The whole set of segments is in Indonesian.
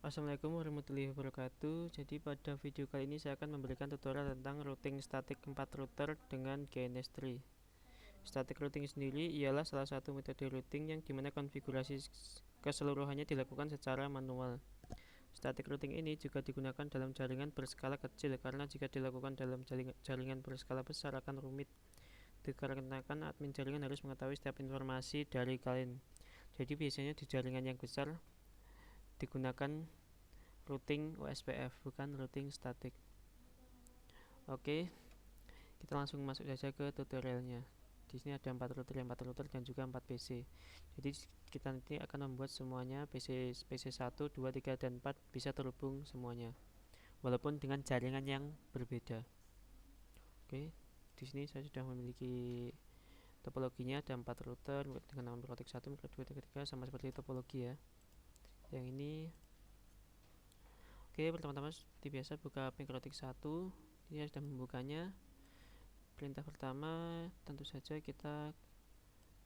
Assalamualaikum warahmatullahi wabarakatuh. Jadi pada video kali ini saya akan memberikan tutorial tentang routing static 4 router dengan GNS3. Static routing sendiri ialah salah satu metode routing yang dimana konfigurasi keseluruhannya dilakukan secara manual. Static routing ini juga digunakan dalam jaringan berskala kecil karena jika dilakukan dalam jaringan berskala besar akan rumit dikarenakan admin jaringan harus mengetahui setiap informasi dari kalian. Jadi biasanya di jaringan yang besar digunakan routing OSPF, bukan routing static. Oke, kita langsung masuk saja ke tutorialnya. Di sini ada 4 router dan juga 4 PC. Jadi kita nanti akan membuat semuanya PC 1, 2, 3 dan 4 bisa terhubung semuanya. Walaupun dengan jaringan yang berbeda. Oke, di sini saya sudah memiliki topologinya, ada 4 router dengan nama mikrotik 1, mikrotik 2, 3 sama seperti topologi ya. Yang ini oke, pertama-tama seperti biasa buka mikrotik 1. Ini sudah membukanya. Perintah pertama tentu saja kita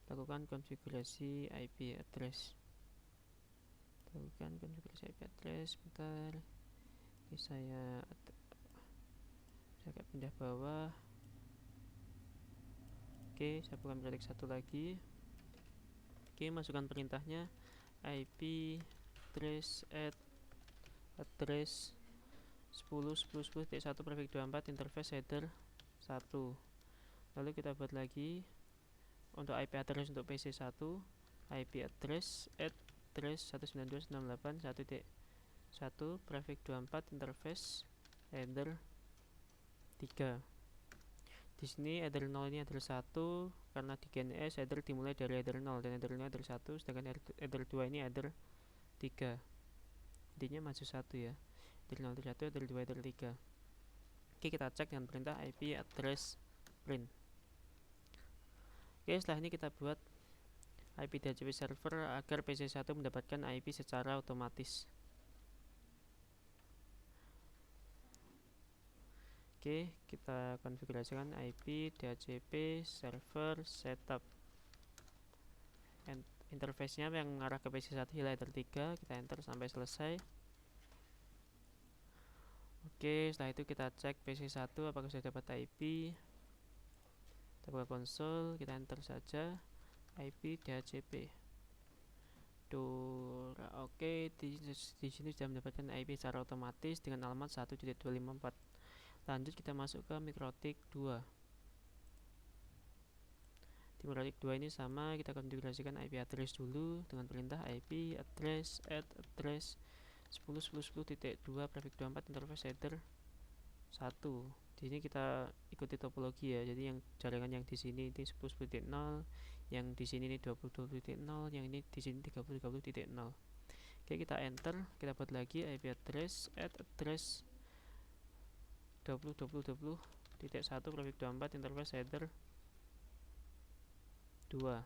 lakukan konfigurasi IP address. Lakukan konfigurasi IP address. Bentar. Ini saya agak pindah bawah. Oke, saya buka mikrotik 1 lagi. Oke, masukkan perintahnya IP address address 10.10.10.1 prefix 24 interface header 1. Lalu kita buat lagi untuk IP address untuk PC 1 IP address 192.168.1.1 prefix 24 interface header 3. Di sini header 0 ini header 1 karena di GNS header dimulai dari header 0 dan header 0 header 1, sedangkan header 2 ini header 3. Intinya maju 1 ya. Header 0 header 1, header 2 header 3. Oke, kita cek dengan perintah IP address print. Oke, setelah ini kita buat IP DHCP server agar PC 1 mendapatkan IP secara otomatis. Oke, kita konfigurasikan IP DHCP server setup. Interface-nya yang mengarah ke PC 1 ialah header 3, kita enter sampai selesai. Oke, setelah itu kita cek PC 1 apakah sudah dapat IP. Kita buka konsol, kita enter saja IP DHCP. Oke, di sini sudah mendapatkan IP secara otomatis dengan alamat 1.254. Lanjut kita masuk ke mikrotik 2. Di mikrotik 2 ini sama, kita konfigurasikan IP address dulu dengan perintah IP address address 10.10.10.2 prefix 24 interface header 1. Di sini kita ikuti topologi ya. Jadi yang jaringan yang di sini ini 10.10.0, yang di sini ini 20.20.0, yang ini di sini 30.30.0. Oke, kita enter, kita buat lagi IP address address 20.20.20.1 prefix 24 interface header 2.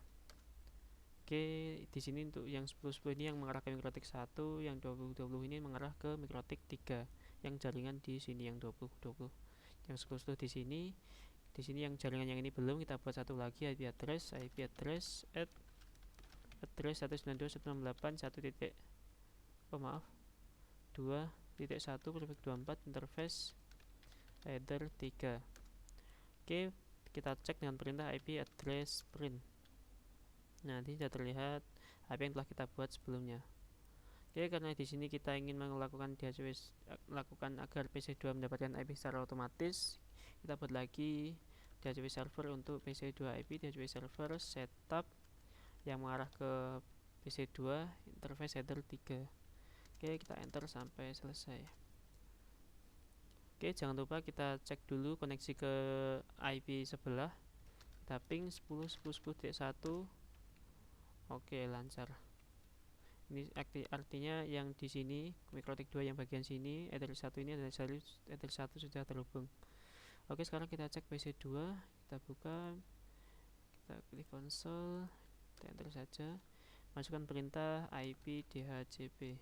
Oke, di sini untuk yang 10.10 ini yang mengarah ke mikrotik 1, yang 20.20 ini mengarah ke mikrotik 3. Yang jaringan di sini yang 20.20. Yang 10.10 di sini. Di sini yang jaringan yang ini belum, kita buat satu lagi IP address address 192.168.2.1 prefix 24 interface header 3. Oke, kita cek dengan perintah IP address print. Nah, ini sudah terlihat IP yang telah kita buat sebelumnya. Oke, karena di sini kita ingin melakukan lakukan agar PC 2 mendapatkan IP secara otomatis, kita buat lagi DHCP server untuk PC 2 IP DHCP server setup yang mengarah ke PC 2 interface header 3. Oke, kita enter sampai selesai. Oke, jangan lupa kita cek dulu koneksi ke IP sebelah. Kita ping 10.10.10.1. Oke, lancar. Ini artinya yang di sini mikrotik 2 yang bagian sini header 1 ini adalah header 1 sudah terhubung. Oke, sekarang kita cek PC 2. Kita buka, kita klik konsol, kita enter saja, masukkan perintah IP DHCP.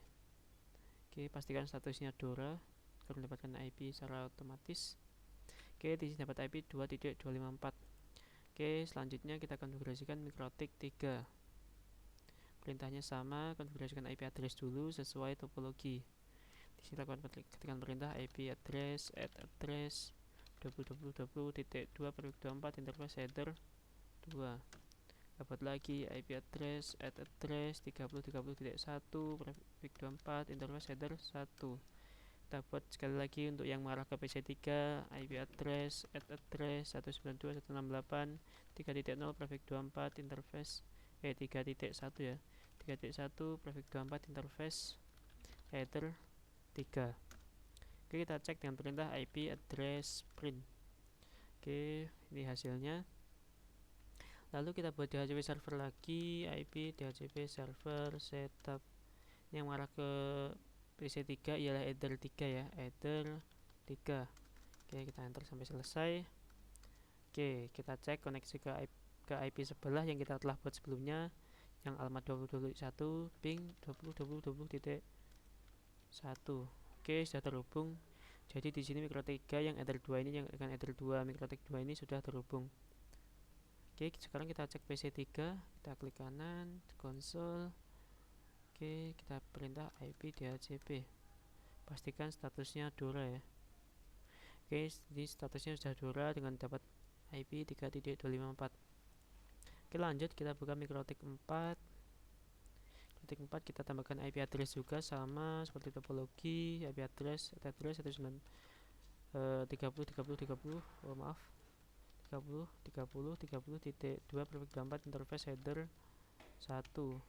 Oke, pastikan statusnya DORA agar mendapatkan IP secara otomatis. Oke, di sini dapat IP 2.254. Oke, selanjutnya kita konfigurasikan mikrotik 3. Perintahnya sama, konfigurasikan IP address dulu sesuai topologi. Di sini lakukan ketikkan perintah IP address address 20.20.2/24 interface header 2. Dapat lagi IP address address 30.30.1/24 interface header 1. Dapat sekali lagi untuk yang mengarah ke PC3 IP address address 192.168.3.0/24 interface 3.1 ya 3.1/24 interface header 3. Oke, kita cek dengan perintah IP address print. Oke, ini hasilnya. Lalu kita buat DHCP server lagi, IP DHCP server setup. Yang mengarah ke PC3 ialah header 3 ya, header 3. Oke, kita enter sampai selesai. Oke, kita cek koneksi ke IP sebelah yang kita telah buat sebelumnya, yang alamat 20.21 ping 20.20.1. Oke, sudah terhubung. Jadi di sini MikroTik 3 yang header 2 ini, yang dengan header 2 MikroTik 2 ini sudah terhubung. Oke, sekarang kita cek PC3, kita klik kanan, konsol. Oke, kita perintah IP DHCP. Pastikan statusnya DORA ya. Oke, ini statusnya sudah DORA dengan dapat IP 3.254. Oke, lanjut kita buka MikroTik 4. MikroTik 4 kita tambahkan IP address juga sama seperti topologi, IP address 19 30 oh maaf 30.30.2/24 interface header 1.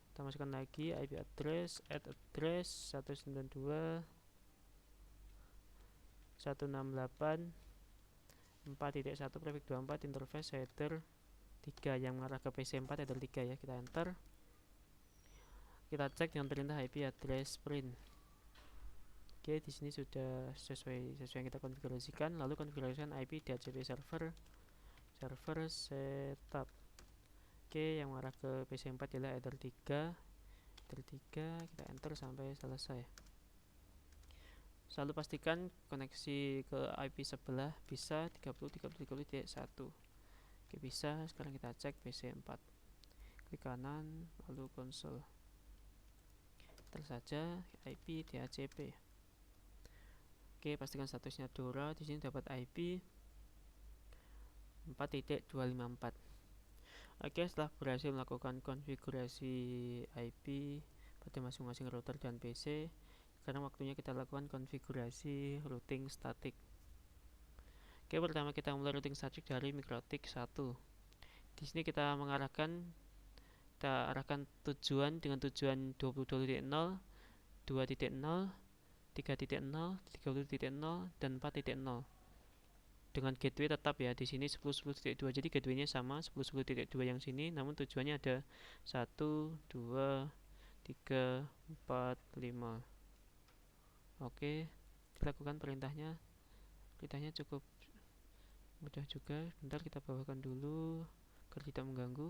Kita masukkan lagi IP address address 192.168.4.1/24 interface header 3 yang mengarah ke PC4 header 3 ya. Kita enter. Kita cek dengan perintah IP address print. Oke, di sini sudah sesuai yang kita konfigurasikan. Lalu konfigurasikan IP DHCP server setup. Oke, yang mengarah ke PC4 adalah header 3. Kita enter sampai selesai. Selalu pastikan koneksi ke IP sebelah bisa 30.30.1. Oke, bisa. Sekarang kita cek PC4. Klik kanan lalu konsol. Enter saja IP DHCP. Oke, pastikan statusnya DORA. Di sini dapat IP 4.254. Oke, setelah berhasil melakukan konfigurasi IP pada masing-masing router dan PC, sekarang waktunya kita lakukan konfigurasi routing statik. Oke, pertama kita mulai routing statik dari MikroTik 1. Di sini kita arahkan tujuan dengan tujuan 20.0, 2.0, 3.0, 30.0 dan 4.0. Dengan gateway tetap ya di sini 10.10.2. Jadi gateway-nya sama 10.10.2 yang sini, namun tujuannya ada 1, 2, 3, 4, 5. Oke, dilakukan perintahnya. Perintahnya cukup mudah juga. Bentar kita bawakan dulu agar tidak mengganggu.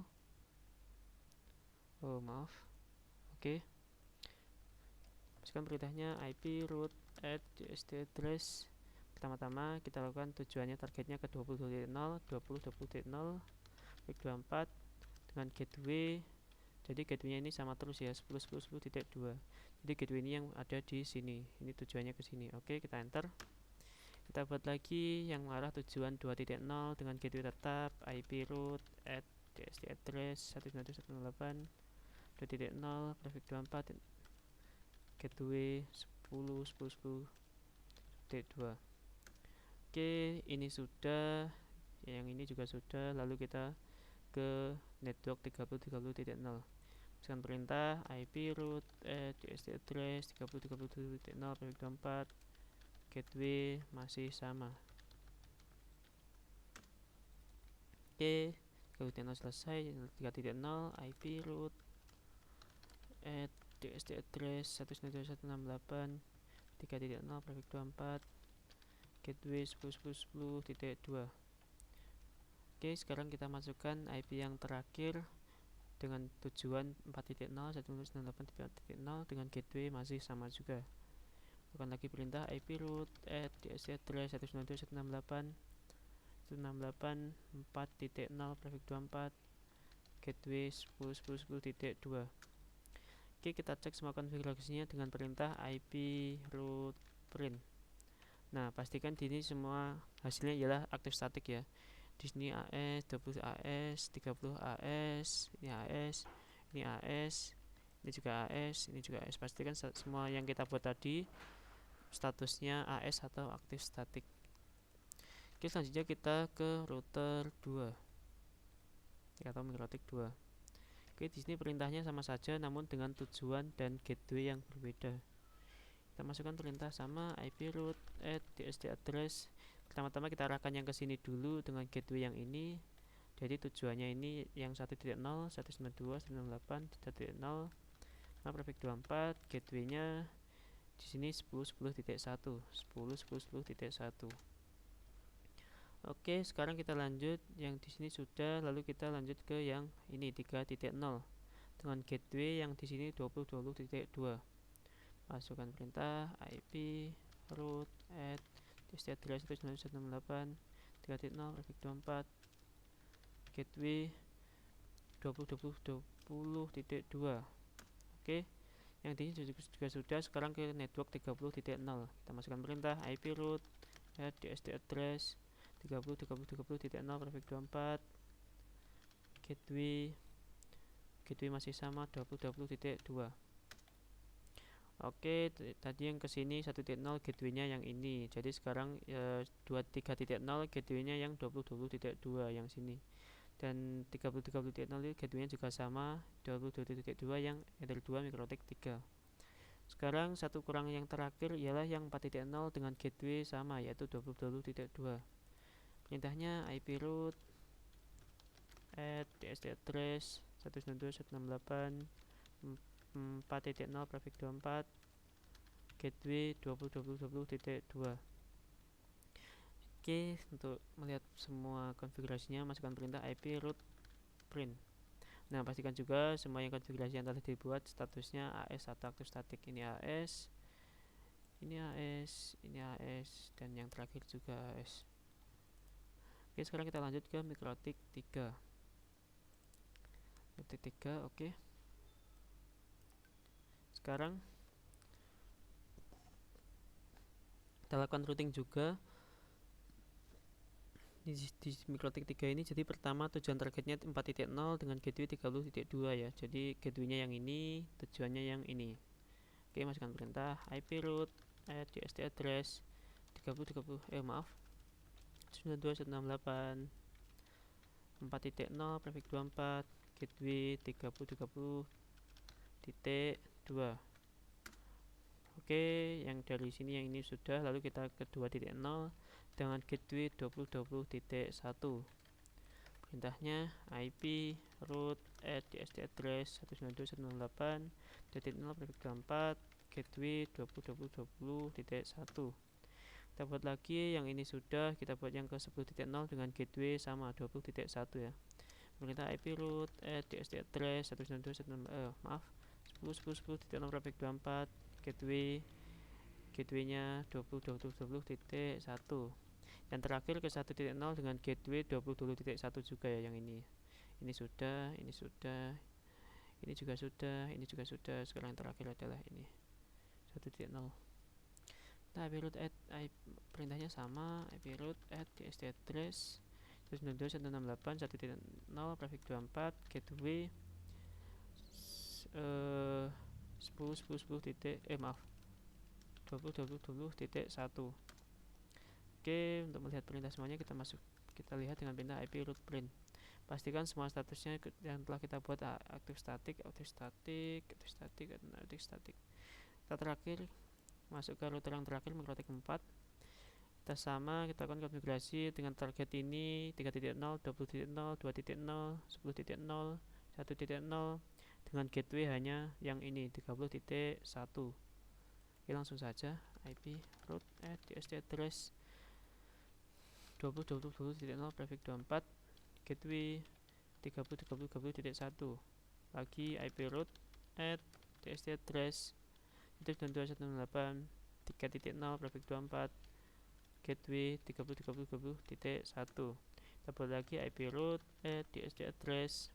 Oh maaf. Oke, masukkan perintahnya IP root add DST address. Pertama-tama kita lakukan tujuannya, targetnya ke 20.0, 20.0, 24 dengan gateway. Jadi gateway-nya ini sama terus ya, 10.10.10.2. Jadi gateway ini yang ada di sini. Ini tujuannya ke sini. Oke, kita enter. Kita buat lagi yang mengarah tujuan 2.0 dengan gateway tetap IP root add DST address 192.168 2.0 prefix 24 gateway 10.10.10.2. Oke, ini sudah, yang ini juga sudah. Lalu kita ke network 30.30.0. Masukkan perintah IP root DST address 30.30.0 prefix 24 gateway masih sama. Oke, 3.0 selesai. 3.0 IP root at DST address 192.168 3.0 prefix 24 gateway 10.10.10.2. Oke, sekarang kita masukkan IP yang terakhir dengan tujuan 4.0 192.168.4.0 dengan gateway masih sama juga. Lakukan lagi perintah IP root at DST address 192.168 4.0 prefix 24 gateway 10.10.10.2. Oke, kita cek semua konfigurasinya dengan perintah ip root print. Nah, pastikan di ini semua hasilnya ialah aktif statik ya. Di sini AS, 20 AS, 30 AS, ini AS, ini AS, ini juga AS, ini juga AS. Pastikan semua yang kita buat tadi statusnya AS atau aktif statik. Oke, selanjutnya kita ke router 2 atau mikrotik 2. Oke, di sini perintahnya sama saja namun dengan tujuan dan gateway yang berbeda. Kita masukkan perintah sama ip root add DSD address. Pertama-tama kita arahkan yang ke sini dulu dengan gateway yang ini. Jadi tujuannya ini yang 1.0, 192, 168, 3.0, prefix 24, gateway-nya di sini 10.10.1, 10.10.10.1. Oke, sekarang kita lanjut yang di sini sudah, lalu kita lanjut ke yang ini 3.0 dengan gateway yang di sini 20.20.2. Masukkan perintah ip root add DSD address 192.168 3.0 prefix 24 gateway 20.20.20.2. Oke, yang di sini juga sudah. Sekarang ke network 30.0. Kita masukkan perintah ip root add DSD address 30.30.30.0 prefix 24 gateway masih sama 20.20.2. Oke, tadi yang kesini 1.0 gateway-nya yang ini. Jadi sekarang 23.0 gateway-nya yang 20.20.2 yang sini. Dan 30.30.0 gateway-nya juga sama 20.20.2 yang Ether 2 mikrotik 3. Sekarang satu kurang yang terakhir ialah yang 4.0 dengan gateway sama yaitu 20.20.2. Perintahnya ip root add DSD address 192.168 4.0 prefix 24 gateway 20.20.20.2. Oke, untuk melihat semua konfigurasinya masukkan perintah ip root print. Nah, pastikan juga semua yang konfigurasi yang telah dibuat statusnya AS atau aktif statik. Ini AS, ini AS, ini AS, dan yang terakhir juga AS. Oke, sekarang kita lanjut ke mikrotik 3. Mikrotik 3, oke. Sekarang kita lakukan routing juga di mikrotik 3 ini. Jadi pertama tujuan targetnya 4.0 dengan gateway 30.2 ya. Jadi gateway-nya yang ini, tujuannya yang ini. Oke, masukkan perintah ip root add DSD address 92.168 4.0 prefix 24 gateway 30.30.2. Oke, yang dari sini yang ini sudah. Lalu kita ke 2.0 dengan gateway 20.20.1. Perintahnya ip root add DSD address 192.168 2.0 prefix 24 gateway 20.20.20.1. Kita buat lagi yang ini sudah. Kita buat yang ke 10.0 dengan gateway sama 20.1 ya. Perintah ip root add DSD address 192.168 10.10.10.0 prefix 24 gateway-nya 20.20.20.1. Yang terakhir ke 1.0 dengan gateway 20.20.1 juga ya yang ini. Ini sudah, ini sudah, ini juga sudah, ini juga sudah. Sekarang yang terakhir adalah ini 1.0. Nah, ip root add perintahnya sama, ip root add DSD address 192.168 1.0 prefix 24 gateway 20.20.1. Oke, untuk melihat perintah semuanya kita lihat dengan perintah ip root print. Pastikan semua statusnya yang telah kita buat aktif statik, aktif statik, aktif statik, aktif statik. Kita terakhir masuk ke router yang terakhir mikrotik 4. Kita sama, kita akan konfigurasi dengan target ini 3.0, 20.0, 2.0, 10.0, 1.0 dengan gateway hanya yang ini 30.1. Oke, langsung saja ip root add DSD address 20.20.0 prefix 24 gateway 30.30.30.1. lagi ip root add DSD address 192.168 3.0 prefix 24 gateway 30.30.30.1. Kita buat lagi ip root add DSD address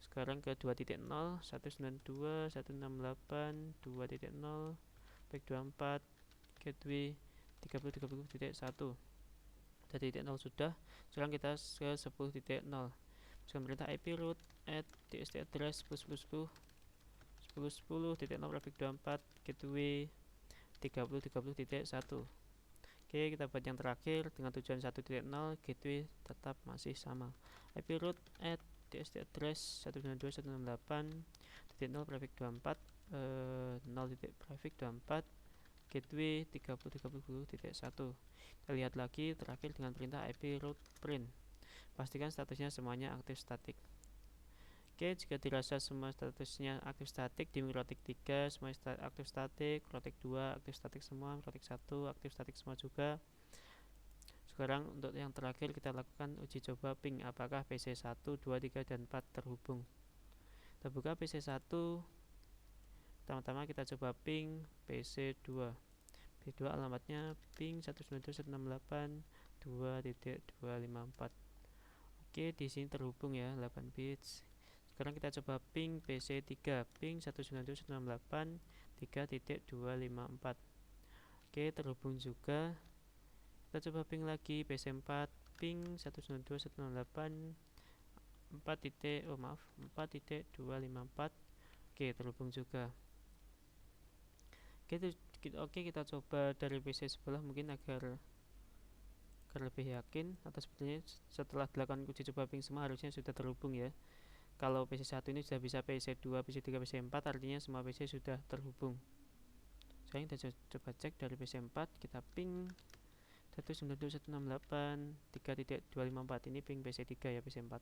Sekarang ke 2.0, 192, 168, 2.0, baik 24, gateway 30.30.1. 2.0 sudah. Sekarang kita ke 10.0. Sekarang perintah IP root add txt address 10.10.10 10.10.0 traffic 24 gateway 30.30.1. Oke, kita buat yang terakhir dengan tujuan 1.0, gateway tetap masih sama. IP root add txt address 192.168.0 prefix 24 0.prefix 24 gateway 30.30.1. Kita lihat lagi terakhir dengan perintah IP root print. Pastikan statusnya semuanya aktif statik. Oke, jika dirasa semua statusnya aktif statik, di rotik 3 semua aktif statik, rotik 2 aktif statik semua, rotik 1 aktif statik semua juga. Sekarang untuk yang terakhir kita lakukan uji coba ping apakah PC 1, 2, 3, dan 4 terhubung. Kita buka PC 1. Pertama-tama kita coba ping PC 2. PC 2 alamatnya ping 192.168.2.254. Oke, di sini terhubung ya, 8 bits. Sekarang kita coba ping PC 3, ping 192.168.3.254. Oke, terhubung juga. Kita coba ping lagi PC 4, ping 192.168.4.254. Oke, terhubung juga. Oke, kita coba dari PC sebelah mungkin agar lebih yakin, atau sebenarnya setelah dilakukan uji coba ping semua harusnya sudah terhubung ya. Kalau PC 1 ini sudah bisa PC 2, PC 3, PC 4, artinya semua PC sudah terhubung. Sekarang kita coba cek dari PC 4, kita ping 192.168.3.254. Ini ping PC 3 ya, PC 4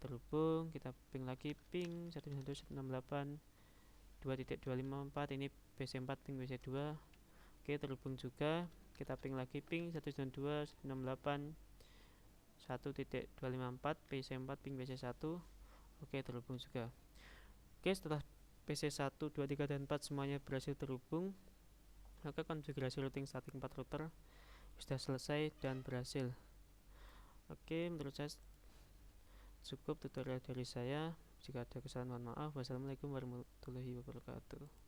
terhubung. Kita ping lagi ping 192.168.2.254. Ini PC 4 ping PC 2. Oke, terhubung juga. Kita ping lagi ping 192.168.1.254 PC 4 ping PC 1. Oke, terhubung juga. Oke, setelah PC 1, 2, 3, dan 4 semuanya berhasil terhubung, maka konfigurasi routing static 4 router sudah selesai dan berhasil. Oke, menurut saya cukup tutorial dari saya. Jika ada kesalahan mohon maaf. Wassalamualaikum warahmatullahi wabarakatuh.